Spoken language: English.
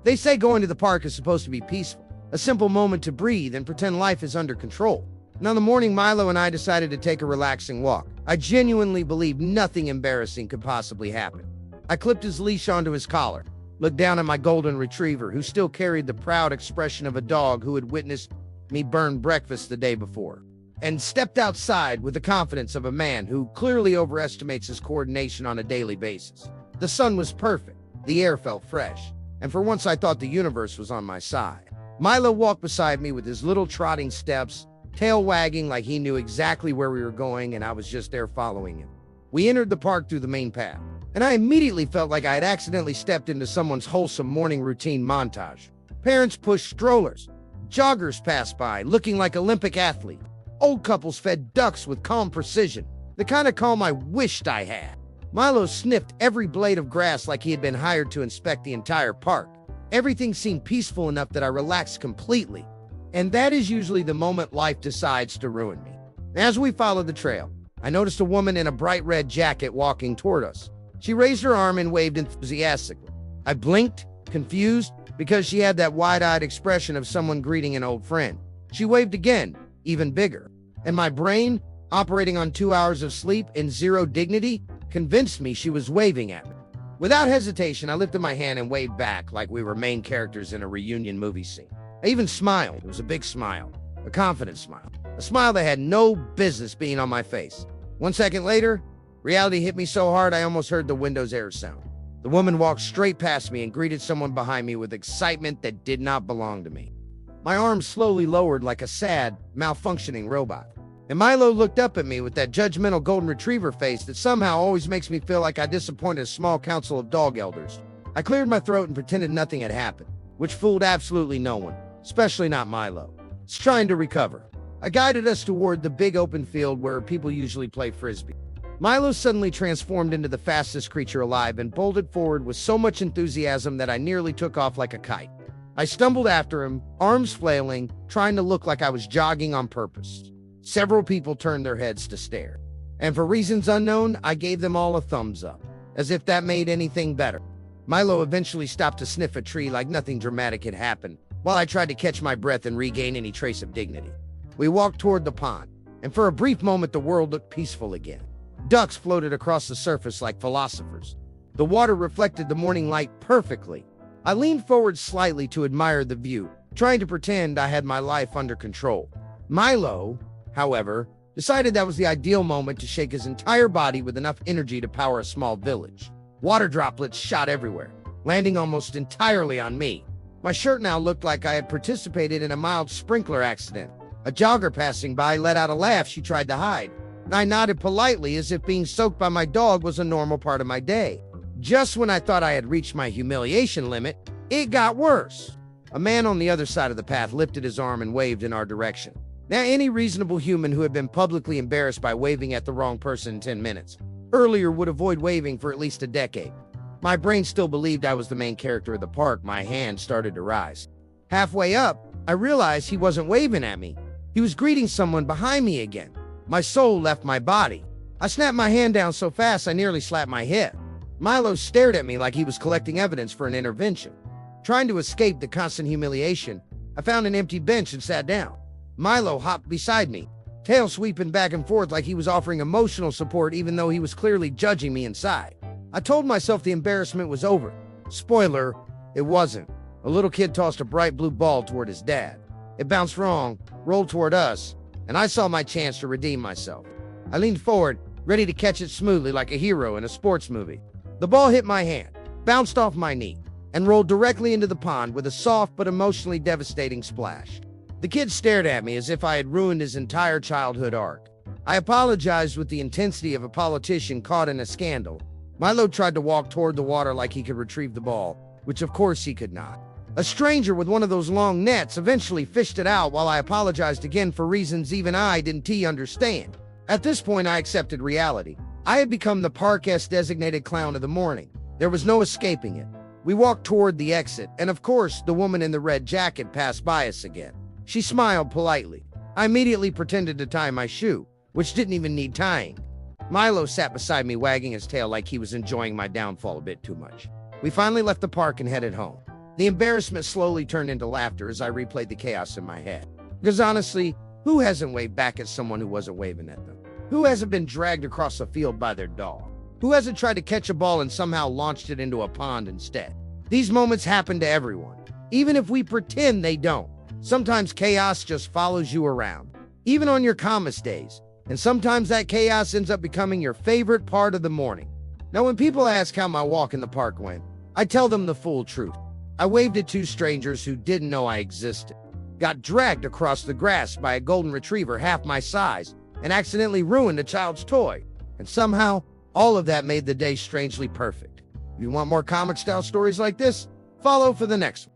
They say going to the park is supposed to be peaceful, a simple moment to breathe and pretend life is under control. And on the morning Milo and I decided to take a relaxing walk, I genuinely believed nothing embarrassing could possibly happen. I clipped his leash onto his collar, looked down at my golden retriever, who still carried the proud expression of a dog who had witnessed me burn breakfast the day before, and stepped outside with the confidence of a man who clearly overestimates his coordination on a daily basis. The sun was perfect, the air felt fresh, and for once I thought the universe was on my side. Milo walked beside me with his little trotting steps, tail wagging like he knew exactly where we were going and I was just there following him. We entered the park through the main path, and I immediately felt like I had accidentally stepped into someone's wholesome morning routine montage. Parents pushed strollers, joggers passed by looking like Olympic athletes, old couples fed ducks with calm precision, the kind of calm I wished I had. Milo sniffed every blade of grass like he had been hired to inspect the entire park. Everything seemed peaceful enough that I relaxed completely, and that is usually the moment life decides to ruin me. As we followed the trail, I noticed a woman in a bright red jacket walking toward us. She raised her arm and waved enthusiastically. I blinked, confused, because she had that wide-eyed expression of someone greeting an old friend. She waved again, even bigger, and my brain, operating on 2 hours of sleep and zero dignity, convinced me she was waving at me. Without hesitation, I lifted my hand and waved back like we were main characters in a reunion movie scene. I even smiled. It was a big smile, a confident smile, a smile that had no business being on my face. 1 second later, reality hit me so hard I almost heard the Windows Air sound. The woman walked straight past me and greeted someone behind me with excitement that did not belong to me. My arms slowly lowered like a sad, malfunctioning robot. And Milo looked up at me with that judgmental golden retriever face that somehow always makes me feel like I disappointed a small council of dog elders. I cleared my throat and pretended nothing had happened, which fooled absolutely no one, especially not Milo. It's trying to recover. I guided us toward the big open field where people usually play frisbee. Milo suddenly transformed into the fastest creature alive and bolted forward with so much enthusiasm that I nearly took off like a kite. I stumbled after him, arms flailing, trying to look like I was jogging on purpose. Several people turned their heads to stare, and for reasons unknown, I gave them all a thumbs up, as if that made anything better. Milo eventually stopped to sniff a tree like nothing dramatic had happened, while I tried to catch my breath and regain any trace of dignity. We walked toward the pond, and for a brief moment the world looked peaceful again. Ducks floated across the surface like philosophers. The water reflected the morning light perfectly. I leaned forward slightly to admire the view, trying to pretend I had my life under control. Milo, however, decided that was the ideal moment to shake his entire body with enough energy to power a small village. Water droplets shot everywhere, landing almost entirely on me. My shirt now looked like I had participated in a mild sprinkler accident. A jogger passing by let out a laugh she tried to hide, and I nodded politely as if being soaked by my dog was a normal part of my day. Just when I thought I had reached my humiliation limit, it got worse. A man on the other side of the path lifted his arm and waved in our direction. Now, any reasonable human who had been publicly embarrassed by waving at the wrong person in 10 minutes earlier would avoid waving for at least a decade. My brain still believed I was the main character of the park. My hand started to rise. Halfway up, I realized he wasn't waving at me. He was greeting someone behind me again. My soul left my body. I snapped my hand down so fast I nearly slapped my hip. Milo stared at me like he was collecting evidence for an intervention. Trying to escape the constant humiliation, I found an empty bench and sat down. Milo hopped beside me, tail sweeping back and forth like he was offering emotional support even though he was clearly judging me inside. I told myself the embarrassment was over. Spoiler, it wasn't. A little kid tossed a bright blue ball toward his dad. It bounced wrong, rolled toward us, and I saw my chance to redeem myself. I leaned forward, ready to catch it smoothly like a hero in a sports movie. The ball hit my hand, bounced off my knee, and rolled directly into the pond with a soft but emotionally devastating splash. The kid stared at me as if I had ruined his entire childhood arc. I apologized with the intensity of a politician caught in a scandal. Milo tried to walk toward the water like he could retrieve the ball, which of course he could not. A stranger with one of those long nets eventually fished it out while I apologized again for reasons even I didn't understand. At this point, I accepted reality. I had become the park's designated clown of the morning. There was no escaping it. We walked toward the exit, and of course, the woman in the red jacket passed by us again. She smiled politely. I immediately pretended to tie my shoe, which didn't even need tying. Milo sat beside me wagging his tail like he was enjoying my downfall a bit too much. We finally left the park and headed home. The embarrassment slowly turned into laughter as I replayed the chaos in my head. Because honestly, who hasn't waved back at someone who wasn't waving at them? Who hasn't been dragged across a field by their dog? Who hasn't tried to catch a ball and somehow launched it into a pond instead? These moments happen to everyone, even if we pretend they don't. Sometimes chaos just follows you around, even on your calmest days. And sometimes that chaos ends up becoming your favorite part of the morning. Now, when people ask how my walk in the park went, I tell them the full truth. I waved at two strangers who didn't know I existed, got dragged across the grass by a golden retriever half my size, and accidentally ruined a child's toy. And somehow, all of that made the day strangely perfect. If you want more comic-style stories like this, follow for the next one.